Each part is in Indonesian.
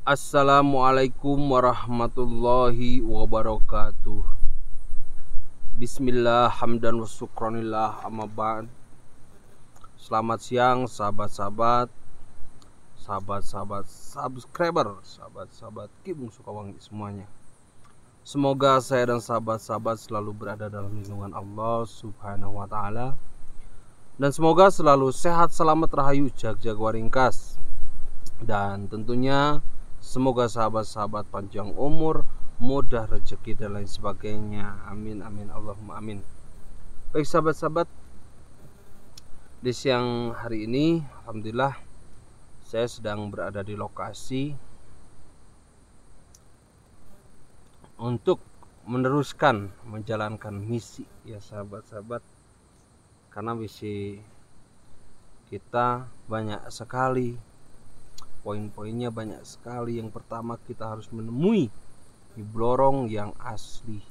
Assalamualaikum warahmatullahi wabarakatuh. Bismillah hamdan wa syukranillah amma ba'd. Selamat siang sahabat-sahabat, sahabat-sahabat subscriber, sahabat-sahabat Kibung Sukawangi semuanya. Semoga saya dan sahabat-sahabat selalu berada dalam lindungan Allah Subhanahu wa taala. Dan semoga selalu sehat, selamat, rahayu, jag waringkas. Dan tentunya semoga sahabat-sahabat panjang umur, mudah rezeki dan lain sebagainya. Amin amin Allahumma amin. Baik sahabat-sahabat, di siang hari ini alhamdulillah saya sedang berada di lokasi untuk meneruskan menjalankan misi ya sahabat-sahabat. Karena misi kita banyak sekali, poin-poinnya banyak sekali. Yang pertama, kita harus menemui nyiblorong yang asli.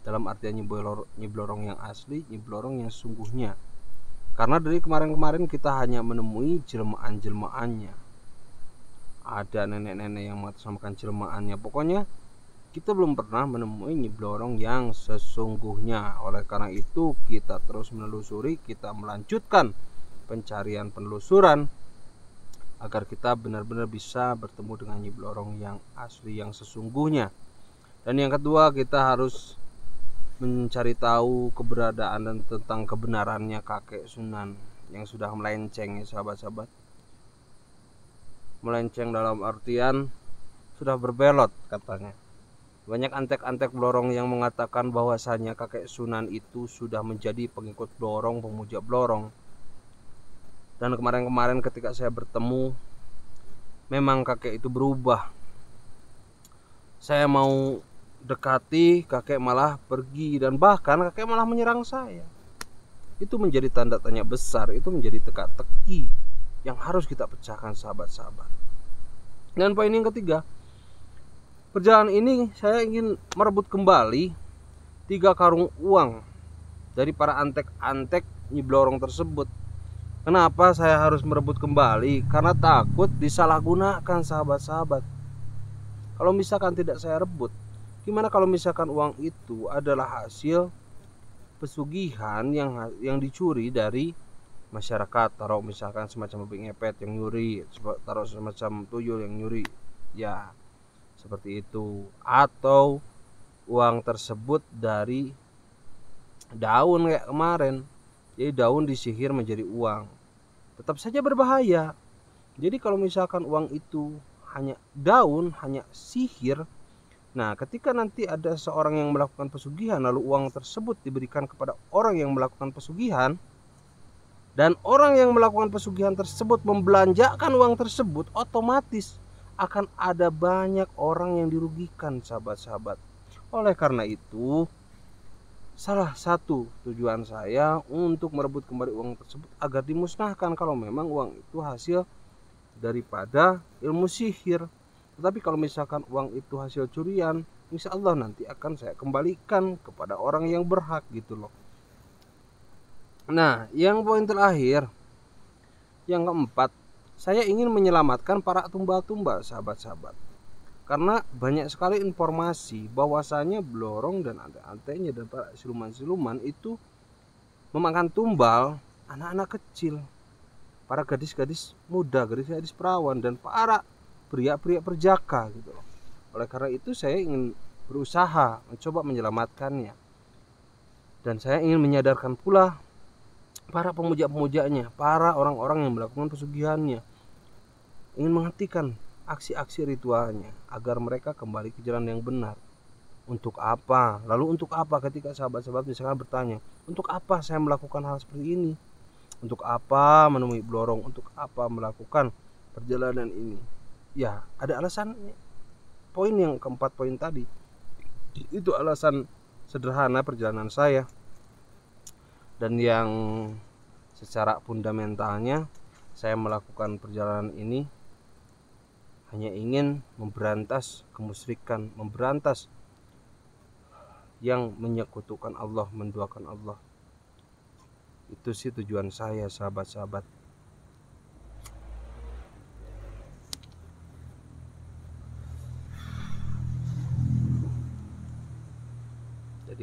Dalam artian nyiblorong yang asli, nyiblorong yang sungguhnya. Karena dari kemarin-kemarin kita hanya menemui jelmaan-jelmaannya. Ada nenek-nenek yang mengatasnamakan jelmaannya. Pokoknya kita belum pernah menemui nyiblorong yang sesungguhnya. Oleh karena itu kita terus menelusuri, kita melanjutkan pencarian penelusuran agar kita benar-benar bisa bertemu dengan nyiblorong yang asli, yang sesungguhnya. Dan yang kedua, kita harus mencari tahu keberadaan dan tentang kebenarannya kakek Sunan yang sudah melenceng ya sahabat-sahabat. Melenceng dalam artian sudah berbelot katanya. Banyak antek-antek blorong yang mengatakan bahwasanya kakek Sunan itu sudah menjadi pengikut blorong, pemuja blorong. Dan kemarin-kemarin ketika saya bertemu, memang kakek itu berubah. Saya mau dekati, kakek malah pergi, dan bahkan kakek malah menyerang saya. Itu menjadi tanda tanya besar, itu menjadi teka-teki yang harus kita pecahkan sahabat-sahabat. Dan poin yang ketiga, perjalanan ini saya ingin merebut kembali 3 karung uang dari para antek-antek nyiblorong tersebut. Kenapa saya harus merebut kembali? Karena takut disalahgunakan sahabat-sahabat. Kalau misalkan tidak saya rebut, gimana kalau misalkan uang itu adalah hasil pesugihan yang dicuri dari masyarakat? Taruh misalkan semacam babi ngepet yang nyuri, taruh semacam tuyul yang nyuri, ya seperti itu. Atau uang tersebut dari daun kayak kemarin, jadi daun disihir menjadi uang, tetap saja berbahaya. Jadi kalau misalkan uang itu hanya daun, hanya sihir, nah ketika nanti ada seorang yang melakukan pesugihan lalu uang tersebut diberikan kepada orang yang melakukan pesugihan, dan orang yang melakukan pesugihan tersebut membelanjakan uang tersebut, otomatis akan ada banyak orang yang dirugikan sahabat-sahabat. Oleh karena itu, salah satu tujuan saya untuk merebut kembali uang tersebut agar dimusnahkan kalau memang uang itu hasil daripada ilmu sihir. Tetapi kalau misalkan uang itu hasil curian, insya Allah nanti akan saya kembalikan kepada orang yang berhak gitu loh. Nah, yang poin terakhir, yang keempat, saya ingin menyelamatkan para tumbal-tumbal sahabat-sahabat. Karena banyak sekali informasi bahwasanya blorong dan antek-anteknya dan para siluman-siluman itu memakan tumbal anak-anak kecil, para gadis-gadis muda, gadis-gadis perawan, dan para pria-pria perjaka gitu loh. Oleh karena itu saya ingin berusaha mencoba menyelamatkannya. Dan saya ingin menyadarkan pula para pemuja-pemujanya, para orang-orang yang melakukan pesugihannya, ingin menghentikan aksi-aksi ritualnya agar mereka kembali ke jalan yang benar. Untuk apa? Lalu untuk apa ketika sahabat-sahabat misalkan bertanya, untuk apa saya melakukan hal seperti ini? Untuk apa menemui blorong? Untuk apa melakukan perjalanan ini? Ya, ada alasannya. Poin yang keempat, poin tadi, itu alasan sederhana perjalanan saya. Dan yang secara fundamentalnya saya melakukan perjalanan ini hanya ingin memberantas kemusyrikan, memberantas yang menyekutukan Allah, menduakan Allah. Itu sih tujuan saya sahabat-sahabat.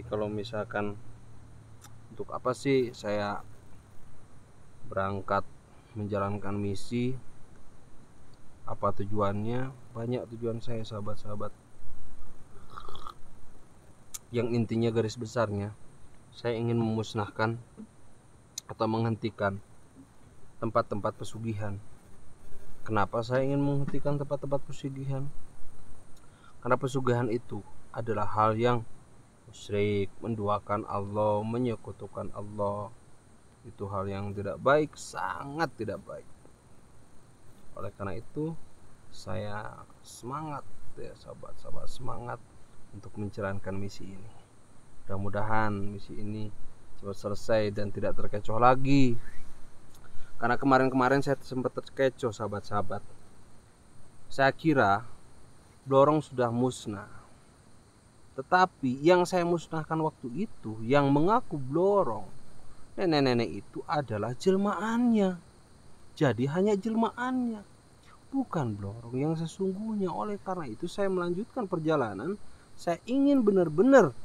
kalau misalkan untuk apa sih saya berangkat menjalankan misi, apa tujuannya? Banyak tujuan saya, sahabat-sahabat. Yang intinya garis besarnya, saya ingin memusnahkan atau menghentikan tempat-tempat pesugihan. Kenapa saya ingin menghentikan tempat-tempat pesugihan? Karena pesugihan itu adalah hal yang musyrik, menduakan Allah, menyekutukan Allah. Itu hal yang tidak baik, sangat tidak baik. Oleh karena itu saya semangat ya sahabat-sahabat, semangat untuk menjalankan misi ini. Mudah-mudahan misi ini cepat selesai dan tidak terkecoh lagi. Karena kemarin-kemarin saya sempat terkecoh, sahabat-sahabat. Saya kira blorong sudah musnah. Tetapi yang saya musnahkan waktu itu, yang mengaku blorong, nenek-nenek itu adalah jelmaannya. Jadi hanya jelmaannya, bukan blorong yang sesungguhnya. Oleh karena itu saya melanjutkan perjalanan. Saya ingin benar-benar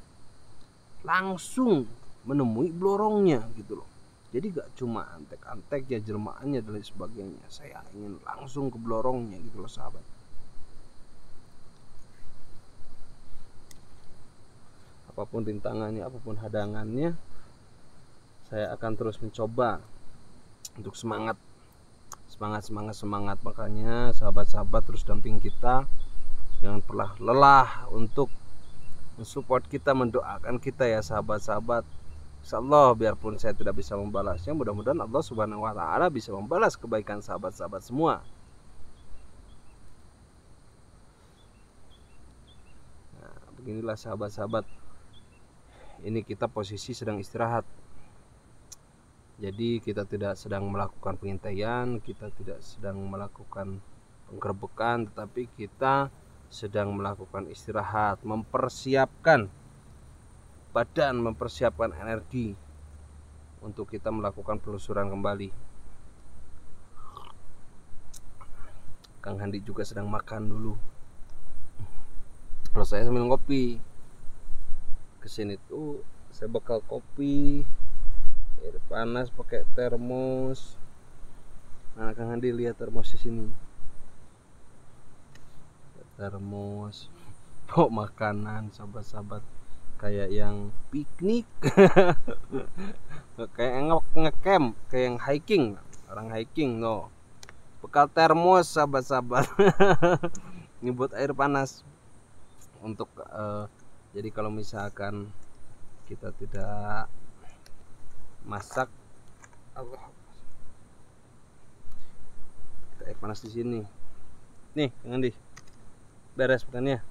langsung menemui blorongnya gitu loh. Jadi gak cuma antek-antek ya, jelmaannya dan lain sebagainya. Saya ingin langsung ke blorongnya gitu loh, sahabat. Apapun rintangannya, apapun hadangannya, saya akan terus mencoba untuk semangat. Makanya sahabat-sahabat terus damping kita. Jangan pernah lelah untuk mensupport kita, mendoakan kita ya sahabat-sahabat. Insyaallah biarpun saya tidak bisa membalasnya, mudah-mudahan Allah Subhanahu wa taala bisa membalas kebaikan sahabat-sahabat semua. Nah, beginilah sahabat-sahabat. Ini kita posisi sedang istirahat. Jadi kita tidak sedang melakukan pengintaian, kita tidak sedang melakukan penggerbekan, tetapi kita sedang melakukan istirahat, mempersiapkan badan, mempersiapkan energi untuk kita melakukan penelusuran kembali. Kang Handi juga sedang makan dulu. Kalau saya sambil ngopi. Kesini tuh saya bekal kopi, air panas pakai termos. Nah, Kang Handi lihat termos di sini. Termos, bawa makanan, sahabat-sahabat. Kayak yang piknik. Kayak ngecamp, kayak yang hiking, orang hiking no. Bekal termos sahabat-sahabat. Ini buat air panas untuk jadi kalau misalkan kita tidak masak, kita air panas di sini. Nih, Kang Andi. Beres makannya.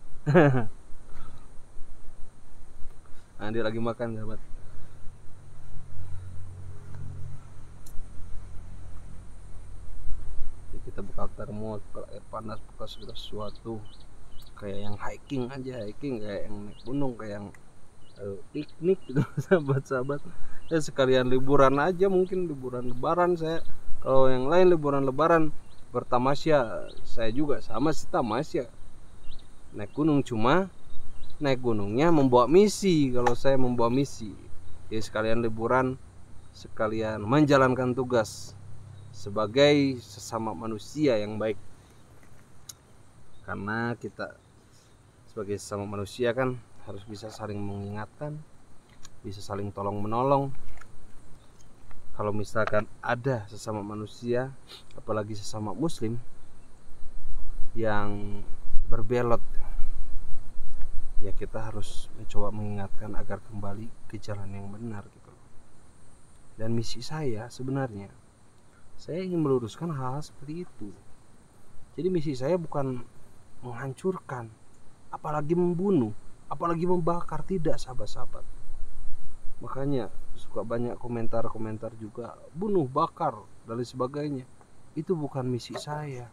Andi lagi makan, sahabat. Jadi kita buka termos, buka air panas, buka segala sesuatu. Kayak yang hiking aja, kayak yang naik gunung, kayak yang piknik gitu, sahabat-sahabat. Ya sekalian liburan aja, mungkin liburan lebaran saya. Kalau yang lain liburan lebaran bertamasya, saya juga sama sih tamasya. Naik gunung, cuma naik gunungnya membawa misi. Kalau saya membawa misi, jadi sekalian liburan, sekalian menjalankan tugas sebagai sesama manusia yang baik. Karena kita sebagai sesama manusia kan harus bisa saling mengingatkan, bisa saling tolong menolong. Kalau misalkan ada sesama manusia, apalagi sesama muslim yang berbelot, ya kita harus mencoba mengingatkan agar kembali ke jalan yang benar gitu. Dan misi saya sebenarnya, saya ingin meluruskan hal-hal seperti itu. Jadi misi saya bukan menghancurkan, apalagi membunuh, apalagi membakar, tidak sahabat-sahabat. Makanya suka banyak komentar-komentar juga, bunuh, bakar, dan lain sebagainya. Itu bukan misi saya.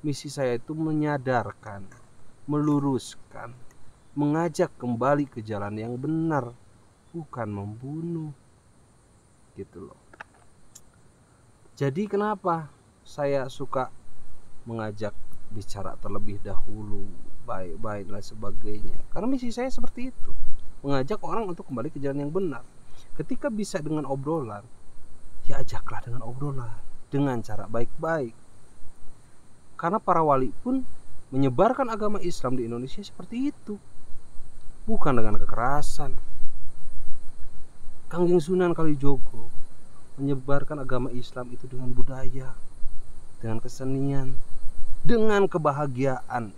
Misi saya itu menyadarkan, meluruskan, mengajak kembali ke jalan yang benar, bukan membunuh gitu loh. Jadi kenapa saya suka mengajak bicara terlebih dahulu, baik-baik dan sebagainya, karena misi saya seperti itu. mengajak orang untuk kembali ke jalan yang benar. Ketika bisa dengan obrolan, ya ajaklah dengan obrolan, dengan cara baik-baik. Karena para wali pun menyebarkan agama Islam di Indonesia seperti itu, bukan dengan kekerasan. Kangjeng Sunan Kalijogo menyebarkan agama Islam itu dengan budaya, dengan kesenian, dengan kebahagiaan.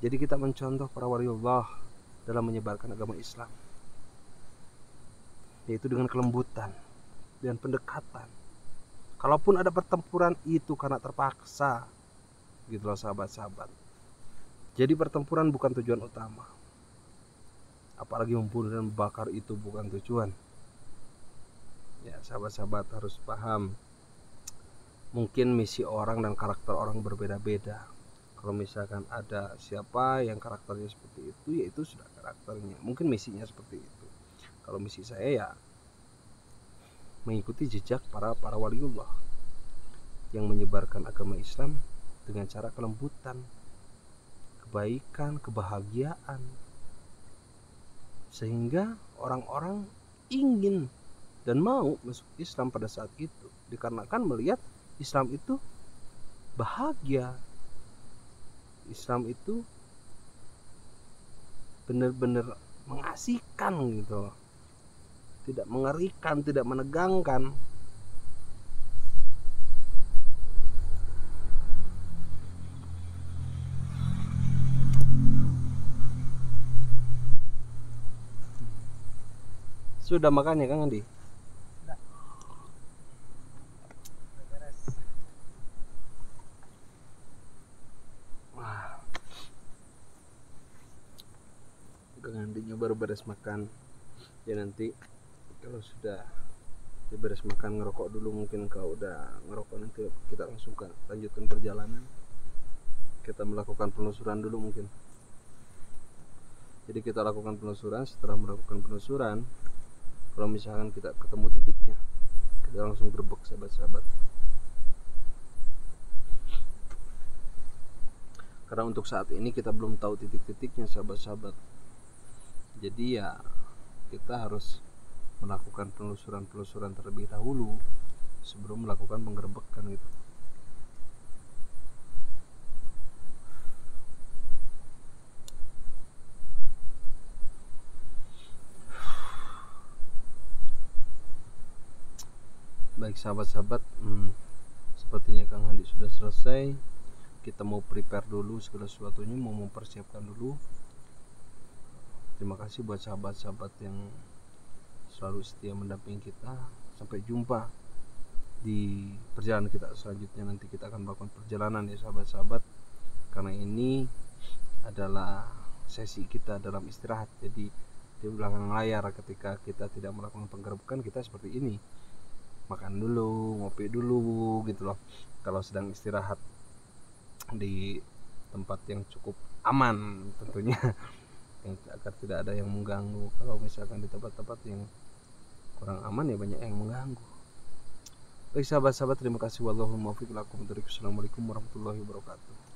Jadi kita mencontoh para waliullah dalam menyebarkan agama Islam, yaitu dengan kelembutan dan pendekatan. Kalaupun ada pertempuran itu karena terpaksa, gitulah sahabat-sahabat. Jadi pertempuran bukan tujuan utama, apalagi membunuh dan membakar itu bukan tujuan. Ya, sahabat-sahabat harus paham, mungkin misi orang dan karakter orang berbeda-beda. Kalau misalkan ada siapa yang karakternya seperti itu, ya itu sudah karakternya, mungkin misinya seperti itu. Kalau misi saya ya mengikuti jejak para waliullah yang menyebarkan agama Islam dengan cara kelembutan, kebaikan, kebahagiaan, sehingga orang-orang ingin dan mau masuk Islam pada saat itu, dikarenakan melihat Islam itu bahagia, Islam itu benar-benar mengasihkan gitu, tidak mengerikan, tidak menegangkan. Sudah makan ya Kang Andi? Sudah. Beres. Wah, Kang Andinya baru beres makan. Ya nanti kalau sudah beres makan ngerokok dulu, mungkin kalau udah ngerokok nanti kita langsung lanjutkan perjalanan. Kita melakukan penelusuran dulu mungkin. Jadi kita lakukan penelusuran, setelah melakukan penelusuran, kalau misalkan kita ketemu titiknya, kita langsung gerbek sahabat-sahabat. Karena untuk saat ini kita belum tahu titik-titiknya sahabat-sahabat. Jadi ya kita harus melakukan penelusuran terlebih dahulu sebelum melakukan penggerbekan gitu. Baik sahabat-sahabat, sepertinya Kang Handi sudah selesai. Kita mau prepare dulu segala sesuatunya, mau mempersiapkan dulu. Terima kasih buat sahabat-sahabat yang selalu setia mendampingi kita. Sampai jumpa di perjalanan kita selanjutnya. Nanti kita akan melakukan perjalanan ya sahabat-sahabat, karena ini adalah sesi kita dalam istirahat. Jadi di belakang layar ketika kita tidak melakukan penggerbekan, kita seperti ini, makan dulu, ngopi dulu gitu loh, kalau sedang istirahat di tempat yang cukup aman tentunya, yang agar tidak ada yang mengganggu. Kalau misalkan di tempat-tempat yang kurang aman ya banyak yang mengganggu. Baik sahabat-sahabat, terima kasih. Wallahul muwaffiq. Assalamualaikum warahmatullahi wabarakatuh.